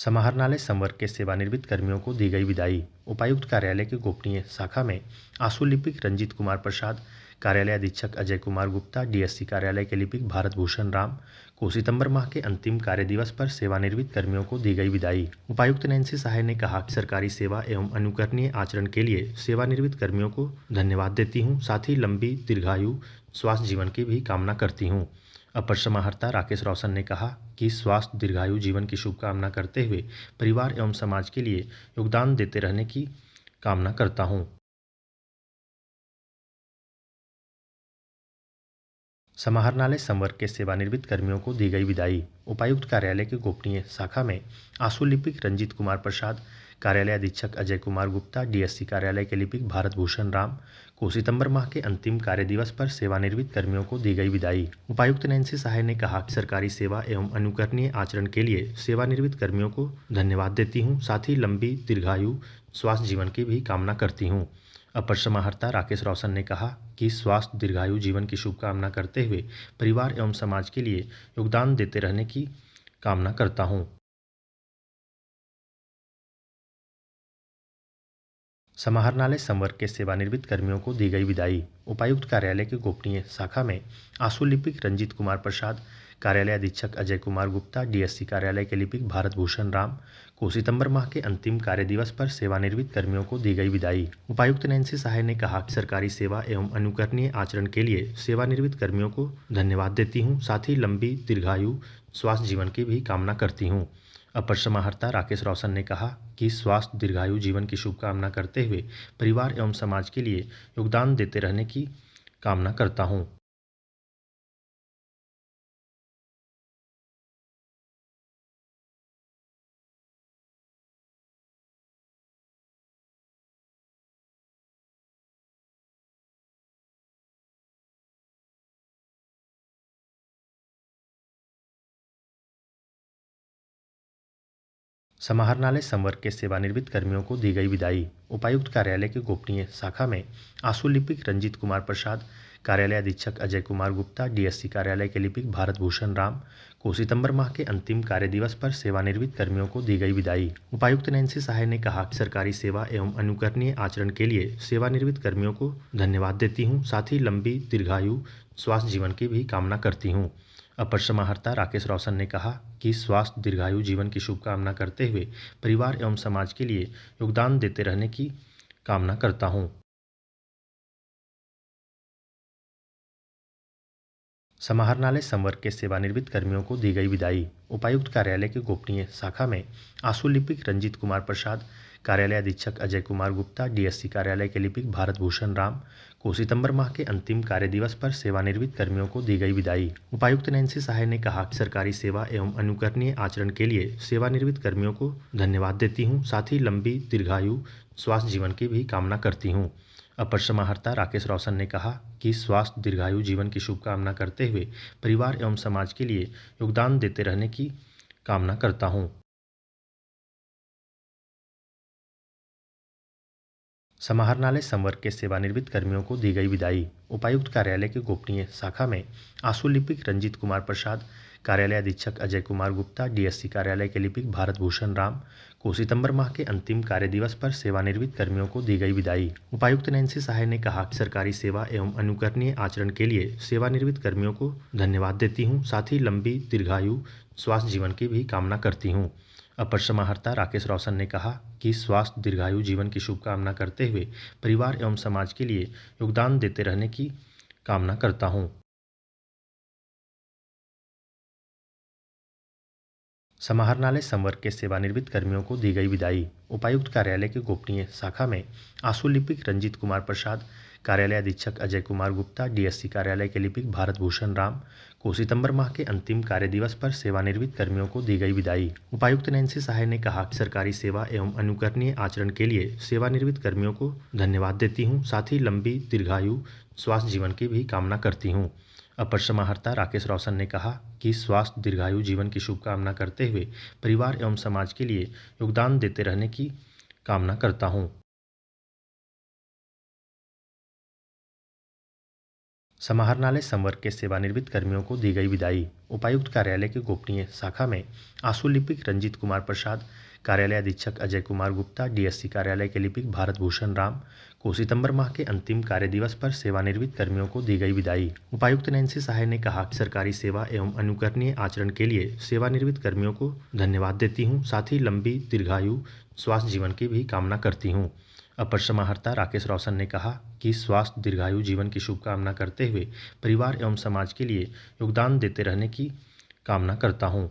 समाहरणालय संवर्ग के सेवानिवृत्त कर्मियों को दी गई विदाई। उपायुक्त कार्यालय की गोपनीय शाखा में आशु लिपिक रंजीत कुमार प्रसाद, कार्यालय अधीक्षक अजय कुमार गुप्ता, डीएससी कार्यालय के लिपिक भारत भूषण राम को सितंबर माह के अंतिम कार्य दिवस पर सेवानिवृत्त कर्मियों को दी गई विदाई। उपायुक्त नैन्सी सहाय ने कहा कि सरकारी सेवा एवं अनुकरणीय आचरण के लिए सेवानिवृत्त कर्मियों को धन्यवाद देती हूँ, साथ ही लंबी दीर्घायु स्वास्थ्य जीवन की भी कामना करती हूँ। अपर समाहर्ता राकेश रोशन ने कहा कि स्वास्थ्य दीर्घायु जीवन की शुभकामना करते हुए परिवार एवं समाज के लिए योगदान देते रहने की कामना करता हूं। समाहरणालय संवर्ग के सेवानिवृत्त कर्मियों को दी गई विदाई। उपायुक्त कार्यालय की गोपनीय शाखा में आशु लिपिक रंजीत कुमार प्रसाद, कार्यालय अधीक्षक अजय कुमार गुप्ता, डीएससी कार्यालय के लिपिक भारत भूषण राम को सितंबर माह के अंतिम कार्य दिवस पर सेवानिवृत्त कर्मियों को दी गई विदाई। उपायुक्त नैन्सी सहाय ने कहा कि सरकारी सेवा एवं अनुकरणीय आचरण के लिए सेवानिवृत्त कर्मियों को धन्यवाद देती हूँ, साथ ही लंबी दीर्घायु स्वास्थ्य जीवन की भी कामना करती हूँ। अपर समाहर्ता राकेश रोशन ने कहा कि स्वास्थ्य दीर्घायु जीवन की शुभकामना करते हुए परिवार एवं समाज के लिए योगदान देते रहने की कामना करता हूं। समाहरणालय संवर्ग के सेवानिवृत्त कर्मियों को दी गई विदाई। उपायुक्त कार्यालय की गोपनीय शाखा में आशु लिपिक रंजीत कुमार प्रसाद, कार्यालय अधीक्षक अजय कुमार गुप्ता, डीएससी कार्यालय के लिपिक भारत भूषण राम को सितंबर माह के अंतिम कार्य दिवस पर सेवानिवृत्त कर्मियों को दी गई विदाई। उपायुक्त नैन्सी सहाय ने कहा कि सरकारी सेवा एवं अनुकरणीय आचरण के लिए सेवानिवृत्त कर्मियों को धन्यवाद देती हूँ, साथ ही लंबी दीर्घायु स्वास्थ्य जीवन की भी कामना करती हूँ। अपर समाहर्ता राकेश रोशन ने कहा कि स्वास्थ्य दीर्घायु जीवन की शुभकामना करते हुए परिवार एवं समाज के लिए योगदान देते रहने की कामना करता हूं। समाहरणालय संवर्ग के सेवानिवृत्त कर्मियों को दी गई विदाई। उपायुक्त कार्यालय की गोपनीय शाखा में आशु लिपिक रंजीत कुमार प्रसाद, कार्यालय अधीक्षक अजय कुमार गुप्ता, डीएससी कार्यालय के लिपिक भारत भूषण राम को सितंबर माह के अंतिम कार्य दिवस पर सेवानिवृत्त कर्मियों को दी गई विदाई। उपायुक्त नैन्सी सहाय ने कहा कि सरकारी सेवा एवं अनुकरणीय आचरण के लिए सेवानिवृत्त कर्मियों को धन्यवाद देती हूँ, साथ ही लंबी दीर्घायु स्वास्थ्य जीवन की भी कामना करती हूँ। अपर समाहर्ता राकेश रोशन ने कहा कि स्वास्थ्य दीर्घायु जीवन की शुभकामना करते हुए परिवार एवं समाज के लिए योगदान देते रहने की कामना करता हूं। समाहरणालय संवर्ग के सेवानिवृत्त कर्मियों को दी गई विदाई। उपायुक्त कार्यालय की गोपनीय शाखा में आशु लिपिक रंजीत कुमार प्रसाद, कार्यालय अधीक्षक अजय कुमार गुप्ता, डीएससी कार्यालय के लिपिक भारत भूषण राम को सितंबर माह के अंतिम कार्य दिवस पर सेवानिवृत्त कर्मियों को दी गई विदाई। उपायुक्त नैन्सी सहाय ने कहा कि सरकारी सेवा एवं अनुकरणीय आचरण के लिए सेवानिवृत्त कर्मियों को धन्यवाद देती हूँ, साथ ही लंबी दीर्घायु स्वास्थ्य जीवन की भी कामना करती हूँ। अपर समाहर्ता राकेश रोशन ने कहा कि स्वास्थ्य दीर्घायु जीवन की शुभकामना करते हुए परिवार एवं समाज के लिए योगदान देते रहने की कामना करता हूं। समाहरणालय संवर्ग के सेवानिवृत्त कर्मियों को दी गई विदाई। उपायुक्त कार्यालय की गोपनीय शाखा में आशु लिपिक रंजीत कुमार प्रसाद, कार्यालय अधीक्षक अजय कुमार गुप्ता, डीएससी कार्यालय के लिपिक भारत भूषण राम को सितंबर माह के अंतिम कार्य दिवस पर सेवानिवृत्त कर्मियों को दी गई विदाई। उपायुक्त नैन्सी सहाय ने कहा कि सरकारी सेवा एवं अनुकरणीय आचरण के लिए सेवानिवृत्त कर्मियों को धन्यवाद देती हूँ, साथ ही लंबी दीर्घायु स्वास्थ्य जीवन की भी कामना करती हूँ। अपर समाहर्ता राकेश रोशन ने कहा कि स्वास्थ्य दीर्घायु जीवन की शुभकामना करते हुए परिवार एवं समाज के लिए योगदान देते रहने की कामना करता हूं। समाहरणालय संवर्ग के सेवानिवृत्त कर्मियों को दी गई विदाई। उपायुक्त कार्यालय की गोपनीय शाखा में आशु लिपिक रंजीत कुमार प्रसाद, कार्यालय अधीक्षक अजय कुमार गुप्ता, डीएससी कार्यालय के लिपिक भारत भूषण राम को सितंबर माह के अंतिम कार्य दिवस पर सेवानिवृत्त कर्मियों को दी गई विदाई। उपायुक्त नैन्सी सहाय ने कहा कि सरकारी सेवा एवं अनुकरणीय आचरण के लिए सेवानिवृत्त कर्मियों को धन्यवाद देती हूँ, साथ ही लंबी दीर्घायु स्वास्थ्य जीवन की भी कामना करती हूँ। अपर समाहर्ता राकेश रोशन ने कहा कि स्वास्थ्य दीर्घायु जीवन की शुभकामना करते हुए परिवार एवं समाज के लिए योगदान देते रहने की कामना करता हूं। समाहरणालय संवर्ग के सेवानिवृत्त कर्मियों को दी गई विदाई। उपायुक्त कार्यालय के गोपनीय शाखा में आशुलिपिक रंजीत कुमार प्रसाद, कार्यालय अधीक्षक अजय कुमार गुप्ता, डीएससी कार्यालय के लिपिक भारत भूषण राम को सितंबर माह के अंतिम कार्य दिवस पर सेवानिवृत्त कर्मियों को दी गई विदाई। उपायुक्त नैन्सी सहाय ने कहा कि सरकारी सेवा एवं अनुकरणीय आचरण के लिए सेवानिवृत्त कर्मियों को धन्यवाद देती हूँ, साथ ही लंबी दीर्घायु स्वास्थ्य जीवन की भी कामना करती हूँ। अपर समाहर्ता राकेश रोशन ने कहा कि स्वास्थ्य दीर्घायु जीवन की शुभकामना करते हुए परिवार एवं समाज के लिए योगदान देते रहने की कामना करता हूं।